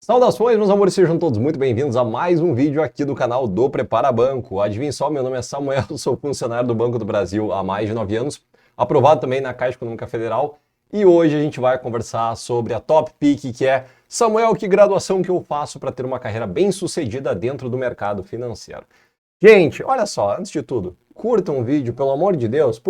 Saudações, meus amores, sejam todos muito bem-vindos a mais um vídeo aqui do canal do Prepara Banco. Adivinhe só, meu nome é Samuel, sou funcionário do Banco do Brasil há mais de 9 anos, aprovado também na Caixa Econômica Federal, e hoje a gente vai conversar sobre a Top Pick, que é: Samuel, que graduação que eu faço para ter uma carreira bem-sucedida dentro do mercado financeiro? Gente, olha só, antes de tudo, curtam o vídeo, pelo amor de Deus,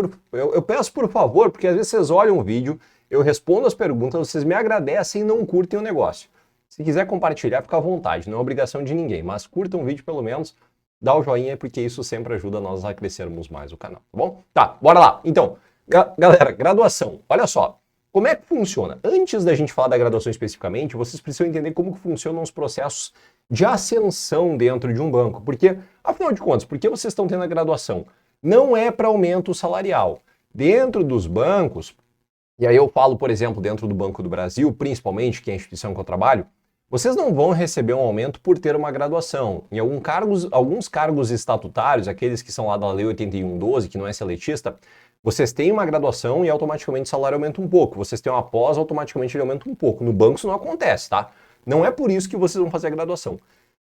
eu peço por favor, porque às vezes vocês olham o vídeo, eu respondo as perguntas, vocês me agradecem e não curtem o negócio. Se quiser compartilhar, fica à vontade, não é obrigação de ninguém, mas curta um vídeo pelo menos, dá o joinha, porque isso sempre ajuda nós a crescermos mais o canal, tá bom? Tá, bora lá. Então, galera, graduação, olha só, como é que funciona? Antes da gente falar da graduação especificamente, vocês precisam entender como que funcionam os processos de ascensão dentro de um banco, porque, afinal de contas, por que vocês estão tendo a graduação? Não é para aumento salarial. Dentro dos bancos, e aí eu falo, por exemplo, dentro do Banco do Brasil, principalmente, que é a instituição que eu trabalho, vocês não vão receber um aumento por ter uma graduação. Em alguns cargos estatutários, aqueles que são lá da Lei 8112, que não é seletista, vocês têm uma graduação e automaticamente o salário aumenta um pouco. Vocês têm uma pós, automaticamente ele aumenta um pouco. No banco isso não acontece, tá? Não é por isso que vocês vão fazer a graduação.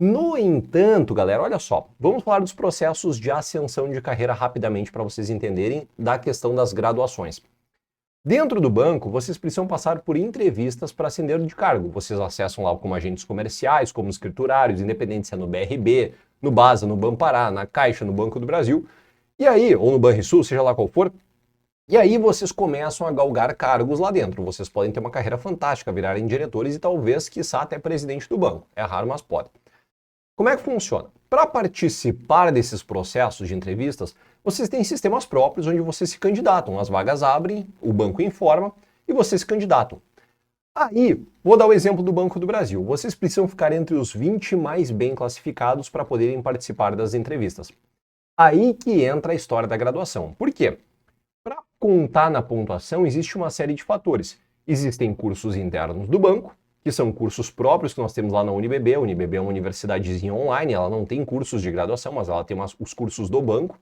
No entanto, galera, olha só, vamos falar dos processos de ascensão de carreira rapidamente para vocês entenderem da questão das graduações. Dentro do banco, vocês precisam passar por entrevistas para ascender de cargo. Vocês acessam lá como agentes comerciais, como escriturários, independente se é no BRB, no Basa, no Banpará, na Caixa, no Banco do Brasil, e aí, ou no Banrisul, seja lá qual for, e aí vocês começam a galgar cargos lá dentro. Vocês podem ter uma carreira fantástica, virarem diretores e talvez, quiçá, até presidente do banco. É raro, mas pode. Como é que funciona? Para participar desses processos de entrevistas, vocês têm sistemas próprios onde vocês se candidatam. As vagas abrem, o banco informa e vocês se candidatam. Aí, vou dar o exemplo do Banco do Brasil. Vocês precisam ficar entre os 20 mais bem classificados para poderem participar das entrevistas. Aí que entra a história da graduação. Por quê? Para contar na pontuação, existe uma série de fatores. Existem cursos internos do banco, que são cursos próprios que nós temos lá na UniBB. A UniBB é uma universidadezinha online, ela não tem cursos de graduação, mas ela tem os cursos do banco.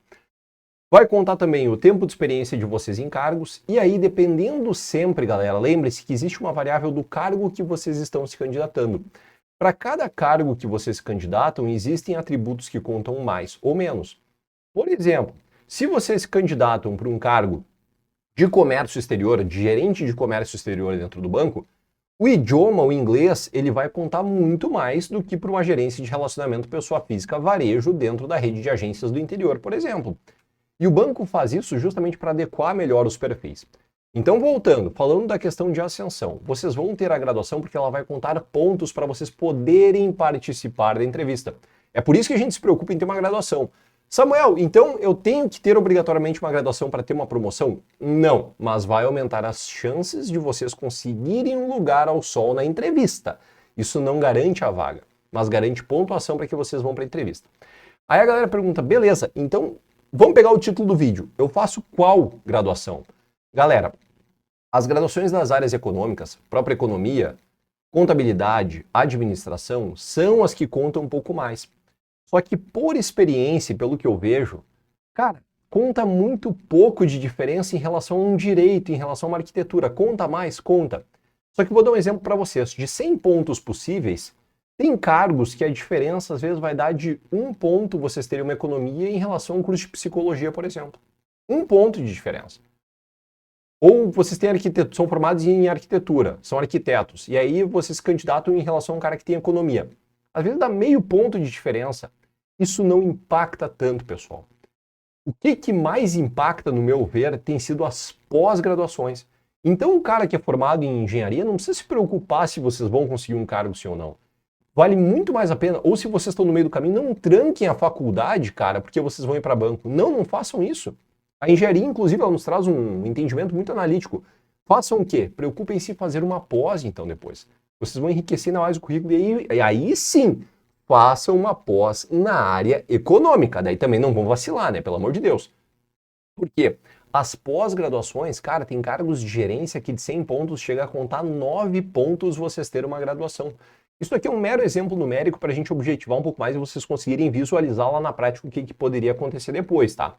Vai contar também o tempo de experiência de vocês em cargos, e aí, dependendo sempre, galera, lembre-se que existe uma variável do cargo que vocês estão se candidatando. Para cada cargo que vocês se candidatam, existem atributos que contam mais ou menos. Por exemplo, se vocês se candidatam para um cargo de comércio exterior, de gerente de comércio exterior dentro do banco, o idioma, o inglês, ele vai contar muito mais do que para uma gerência de relacionamento pessoa física varejo dentro da rede de agências do interior, por exemplo. E o banco faz isso justamente para adequar melhor os perfis. Então, voltando, falando da questão de ascensão, vocês vão ter a graduação porque ela vai contar pontos para vocês poderem participar da entrevista. É por isso que a gente se preocupa em ter uma graduação. Samuel, então eu tenho que ter obrigatoriamente uma graduação para ter uma promoção? Não, mas vai aumentar as chances de vocês conseguirem um lugar ao sol na entrevista. Isso não garante a vaga, mas garante pontuação para que vocês vão para a entrevista. Aí a galera pergunta, beleza, então vamos pegar o título do vídeo. Eu faço qual graduação? Galera, as graduações nas áreas econômicas, própria economia, contabilidade, administração, são as que contam um pouco mais. Só que por experiência, pelo que eu vejo, cara, conta muito pouco de diferença em relação a um direito, em relação a uma arquitetura. Conta mais? Conta. Só que vou dar um exemplo para vocês. De 100 pontos possíveis, tem cargos que a diferença às vezes vai dar de 1 ponto vocês terem uma economia em relação a um curso de psicologia, por exemplo. 1 ponto de diferença. Ou vocês têm são formados em arquitetura, são arquitetos, e aí vocês se candidatam em relação a um cara que tem economia. Às vezes dá meio ponto de diferença. Isso não impacta tanto, pessoal. O que mais impacta, no meu ver, tem sido as pós-graduações. Então, um cara que é formado em engenharia não precisa se preocupar se vocês vão conseguir um cargo sim ou não. Vale muito mais a pena, ou se vocês estão no meio do caminho, não tranquem a faculdade, cara, porque vocês vão ir para banco. Não façam isso. A engenharia, inclusive, ela nos traz um entendimento muito analítico. Façam o quê? Preocupem-se em fazer uma pós, então, depois. Vocês vão enriquecer ainda mais o currículo e aí sim, façam uma pós na área econômica. Daí também não vão vacilar, né? Pelo amor de Deus. Por quê? As pós-graduações, cara, tem cargos de gerência que de 100 pontos chega a contar 9 pontos vocês terem uma graduação. Isso aqui é um mero exemplo numérico para a gente objetivar um pouco mais e vocês conseguirem visualizar lá na prática o que poderia acontecer depois, tá?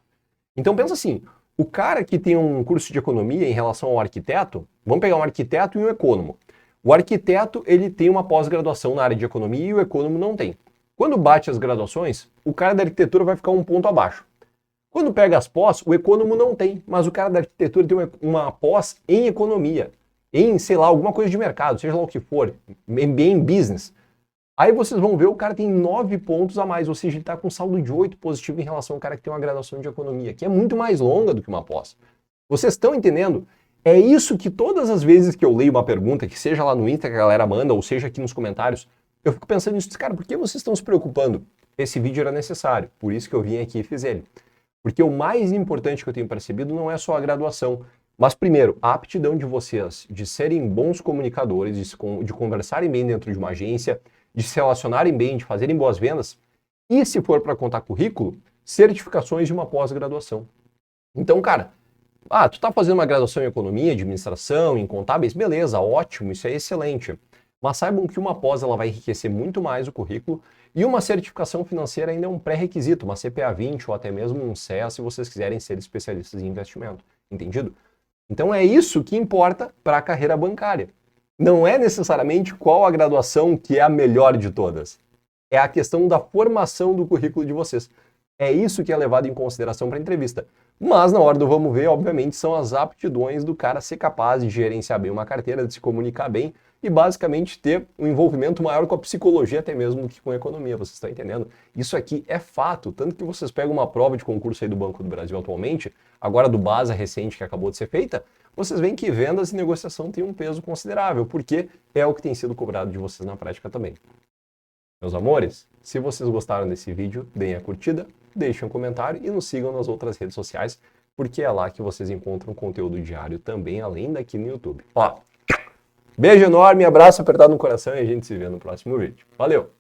Então pensa assim, o cara que tem um curso de economia em relação ao arquiteto, vamos pegar um arquiteto e um econômico. O arquiteto, ele tem uma pós-graduação na área de economia e o econômico não tem. Quando bate as graduações, o cara da arquitetura vai ficar um ponto abaixo. Quando pega as pós, o econômico não tem, mas o cara da arquitetura tem uma pós em economia, em, sei lá, alguma coisa de mercado, seja lá o que for, MBA em business. Aí vocês vão ver, o cara tem 9 pontos a mais, ou seja, ele está com saldo de 8 positivo em relação ao cara que tem uma graduação de economia, que é muito mais longa do que uma pós. Vocês estão entendendo? É isso que todas as vezes que eu leio uma pergunta, que seja lá no Insta que a galera manda, ou seja aqui nos comentários, eu fico pensando nisso, cara, por que vocês estão se preocupando? Esse vídeo era necessário, por isso que eu vim aqui e fiz ele. Porque o mais importante que eu tenho percebido não é só a graduação, mas primeiro, a aptidão de vocês de serem bons comunicadores, de conversarem bem dentro de uma agência, de se relacionarem bem, de fazerem boas vendas, e se for para contar currículo, certificações de uma pós-graduação. Então, cara, tu tá fazendo uma graduação em economia, administração, em contábeis, beleza, ótimo, isso é excelente. Mas saibam que uma pós ela vai enriquecer muito mais o currículo e uma certificação financeira ainda é um pré-requisito, uma CPA 20 ou até mesmo um CEA se vocês quiserem ser especialistas em investimento, entendido? Então é isso que importa para a carreira bancária. Não é necessariamente qual a graduação que é a melhor de todas. É a questão da formação do currículo de vocês. É isso que é levado em consideração para a entrevista. Mas na hora do vamos ver, obviamente, são as aptidões do cara ser capaz de gerenciar bem uma carteira, de se comunicar bem e basicamente ter um envolvimento maior com a psicologia até mesmo do que com a economia, vocês estão entendendo? Isso aqui é fato, tanto que vocês pegam uma prova de concurso aí do Banco do Brasil atualmente, agora do BASA recente que acabou de ser feita, vocês veem que vendas e negociação têm um peso considerável, porque é o que tem sido cobrado de vocês na prática também. Meus amores, se vocês gostaram desse vídeo, deem a curtida, deixem um comentário e nos sigam nas outras redes sociais, porque é lá que vocês encontram conteúdo diário também, além daqui no YouTube. Ó, beijo enorme, abraço apertado no coração e a gente se vê no próximo vídeo. Valeu!